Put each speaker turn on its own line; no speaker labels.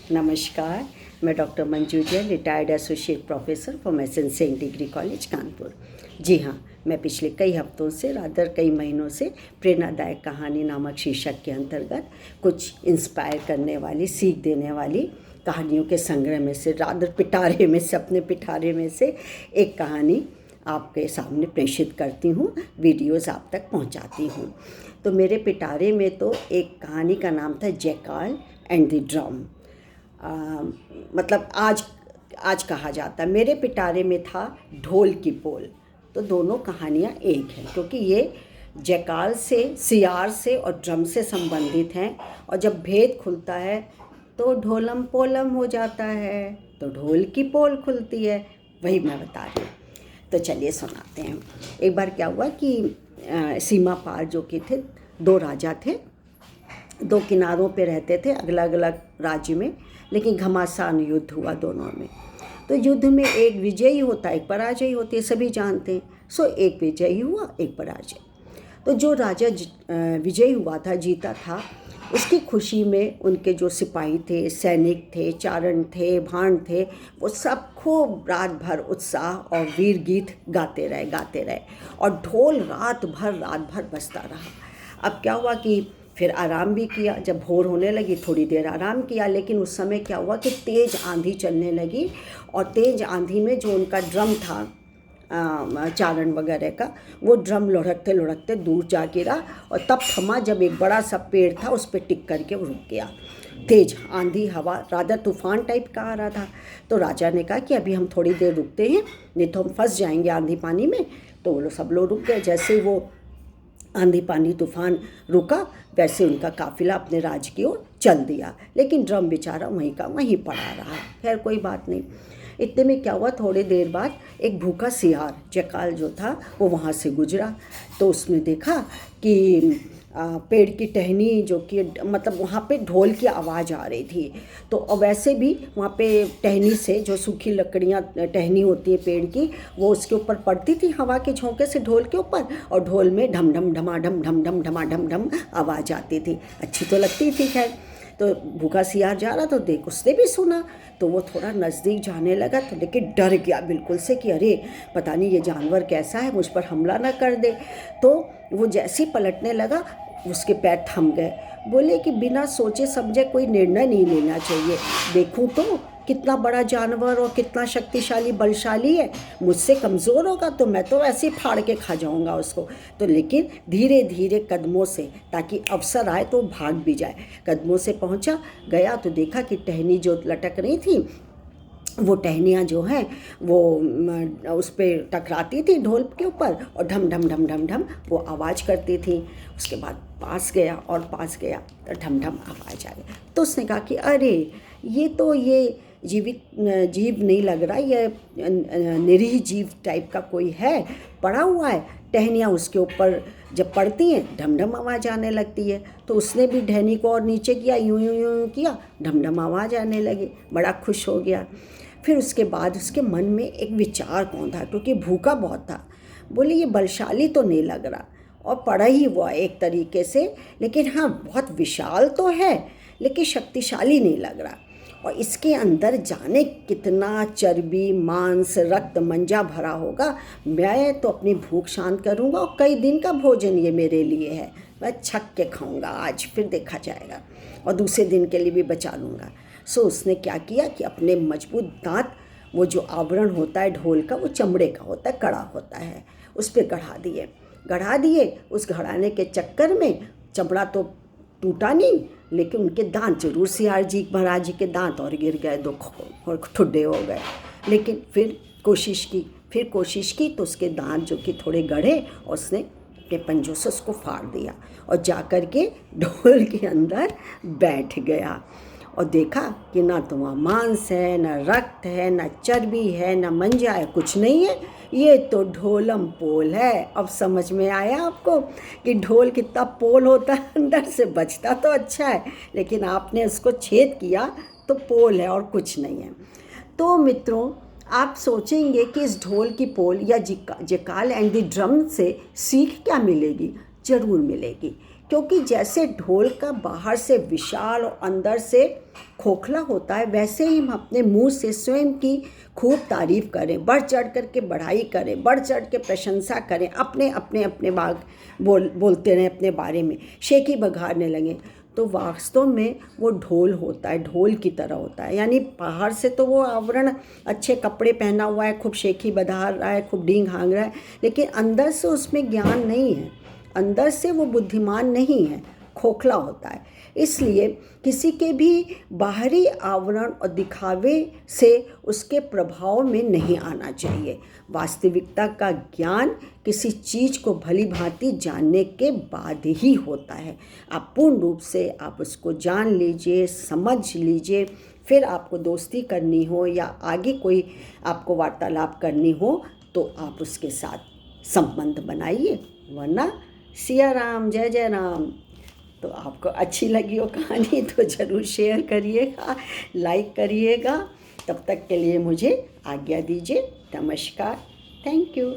नमस्कार। मैं doctor Manju Jain, retired associate professor from SN degree college Kanpur. जी हाँ, मैं पिछले कई हफ्तों से रादर कई महीनों से प्रेरणादायक कहानी नामक शीर्षक के अंतर्गत कुछ इंस्पायर करने वाली, सीख देने वाली कहानियों के संग्रह में से, रादर पिटारे में से, अपने पिटारे में से एक कहानी आपके सामने प्रेषित करती हूँ, वीडियोज़ आप तक पहुँचाती हूँ। तो मेरे पिटारे में तो एक कहानी का नाम था जैकाल एंड द ड्रम। मतलब आज कहा जाता है। मेरे पिटारे में था ढोल की पोल। तो दोनों कहानियाँ एक हैं, क्योंकि ये जैकाल से, सियार से और ड्रम से संबंधित हैं। और जब भेद खुलता है तो ढोलम पोलम हो जाता है, तो ढोल की पोल खुलती है। वही मैं बता रही हूँ। तो चलिए सुनाते हैं। एक बार क्या हुआ कि सीमा पार जो कि थे, दो राजा थे, दो किनारों पे रहते थे अलग अलग राज्य में, लेकिन घमासान युद्ध हुआ दोनों में। तो युद्ध में एक विजयी होता है, एक पराजयी होती है, सभी जानते हैं। सो एक विजयी हुआ, एक पराजय। तो जो राजा विजयी हुआ था, जीता था, उसकी खुशी में उनके जो सिपाही थे, सैनिक थे, चारण थे, भाण थे, वो सब खूब रात भर उत्साह और वीर गीत गाते रहे और ढोल रात भर बजता रहा। अब क्या हुआ कि फिर आराम भी किया। जब भोर होने लगी, थोड़ी देर आराम किया, लेकिन उस समय क्या हुआ कि तेज़ आंधी चलने लगी। और तेज़ आंधी में जो उनका ड्रम था, चारण वगैरह का, वो ड्रम लुढ़कते लुढ़कते दूर जा गिरा और तब थमा जब एक बड़ा सा पेड़ था उस पर टिक करके वो रुक गया। तेज आंधी, हवा, राधा तूफान टाइप का आ रहा था। तो राजा ने कहा कि अभी हम थोड़ी देर रुकते हैं, नहीं तो हम फंस जाएंगे आंधी पानी में। तो वो सब लोग रुक गए। जैसे वो आंधी पानी तूफान रुका, वैसे उनका काफिला अपने राज्य की ओर चल दिया। लेकिन ड्रम बेचारा वहीं का वहीं पड़ा रहा। खैर कोई बात नहीं। इतने में क्या हुआ, थोड़ी देर बाद एक भूखा सियार, जैकाल जो था, वो वहाँ से गुजरा। तो उसने देखा कि पेड़ की टहनी, जो कि मतलब वहाँ पे ढोल की आवाज़ आ रही थी। तो और वैसे भी वहाँ पे टहनी से, जो सूखी लकड़ियाँ टहनी होती है पेड़ की, वो उसके ऊपर पड़ती थी हवा के झोंके से ढोल के ऊपर, और ढोल में ढम ढम ढमाढम ढम ढम ढमाढम ढम आवाज़ आती थी। अच्छी तो लगती थी। खैर, तो भूखा सियार जा रहा, तो देख उसने भी सुना। तो वो थोड़ा नज़दीक जाने लगा, तो लेकिन डर गया बिल्कुल से कि अरे पता नहीं ये जानवर कैसा है, मुझ पर हमला ना कर दे। तो वो जैसे ही पलटने लगा, उसके पैर थम गए। बोले कि बिना सोचे समझे कोई निर्णय नहीं लेना चाहिए। देखूं तो कितना बड़ा जानवर और कितना शक्तिशाली बलशाली है, मुझसे कमज़ोर होगा तो मैं तो ऐसे ही फाड़ के खा जाऊंगा उसको। तो लेकिन धीरे धीरे कदमों से, ताकि अवसर आए तो भाग भी जाए, कदमों से पहुंचा, गया तो देखा कि टहनी जो लटक रही थी, वो टहनियाँ जो हैं वो उस पर टकराती थी ढोल के ऊपर, और ढम ढम ढम ढम ढम वो आवाज़ करती थी। उसके बाद पास गया और पास गया तो ढम ढम आवाज़ आ गई। तो उसने कहा कि अरे ये जीवित जीव नहीं लग रहा, ये निरीह जीव टाइप का कोई है, पड़ा हुआ है। टहनियाँ उसके ऊपर जब पड़ती हैं, ढम ढम आवाज़ आने लगती है। तो उसने भी टहनी को और नीचे किया, यूं यूं यूं किया, ढम ढम आवाज़ आने लगी। बड़ा खुश हो गया। फिर उसके बाद उसके मन में एक विचार कौंधा, क्योंकि भूखा बहुत था। बोले ये बलशाली तो नहीं लग रहा, और पड़ा ही हुआ एक तरीके से, लेकिन हाँ बहुत विशाल तो है, लेकिन शक्तिशाली नहीं लग रहा। और इसके अंदर जाने कितना चर्बी, मांस, रक्त मंजा भरा होगा। मैं तो अपनी भूख शांत करूँगा, और कई दिन का भोजन ये मेरे लिए है, मैं छक के खाऊंगा आज, फिर देखा जाएगा, और दूसरे दिन के लिए भी बचा लूँगा। सो उसने क्या किया कि अपने मजबूत दांत, वो जो आवरण होता है ढोल का, वो चमड़े का होता है, कड़ा होता है, उस पर गढ़ा दिए। उस गढ़ाने के चक्कर में चमड़ा तो टूटा नहीं, लेकिन उनके दांत जरूर, सियार जी महाराज जी के दांत और गिर गए, दो ठुड्डे हो गए। लेकिन फिर कोशिश की तो उसके दांत जो कि थोड़े गढ़े, और उसने अपने पंजों से उसको फाड़ दिया और जाकर के ढोल के अंदर बैठ गया। और देखा कि ना तो वहाँ मांस है, ना रक्त है, ना चर्बी है, ना मंजा है, कुछ नहीं है। ये तो ढोलम पोल है। अब समझ में आया आपको कि ढोल कितना पोल होता है, अंदर से बचता तो अच्छा है, लेकिन आपने उसको छेद किया तो पोल है और कुछ नहीं है। तो मित्रों, आप सोचेंगे कि इस ढोल की पोल या जैकाल एंड द ड्रम से सीख क्या मिलेगी? ज़रूर मिलेगी। क्योंकि जैसे ढोल का बाहर से विशाल और अंदर से खोखला होता है, वैसे ही हम अपने मुंह से स्वयं की खूब तारीफ करें, बढ़ चढ़ कर के बढ़ाई करें, बढ़ चढ़ के प्रशंसा करें, अपने बोलते रहें अपने बारे में, शेखी बघारने लगें, तो वास्तव में वो ढोल होता है, ढोल की तरह होता है। यानी बाहर से तो वो आवरण अच्छे कपड़े पहना हुआ है, खूब शेखी बधार रहा है, खूब डींग हाँग रहा है, लेकिन अंदर से उसमें ज्ञान नहीं है, अंदर से वो बुद्धिमान नहीं है, खोखला होता है। इसलिए किसी के भी बाहरी आवरण और दिखावे से उसके प्रभाव में नहीं आना चाहिए। वास्तविकता का ज्ञान किसी चीज़ को भली भांति जानने के बाद ही होता है। आप पूर्ण रूप से आप उसको जान लीजिए, समझ लीजिए, फिर आपको दोस्ती करनी हो या आगे कोई आपको वार्तालाप करनी हो तो आप उसके साथ संबंध बनाइए, वरना सिया राम, जय जय राम। तो आपको अच्छी लगी हो कहानी तो ज़रूर शेयर करिएगा, लाइक करिएगा। तब तक के लिए मुझे आज्ञा दीजिए। नमस्कार, थैंक यू।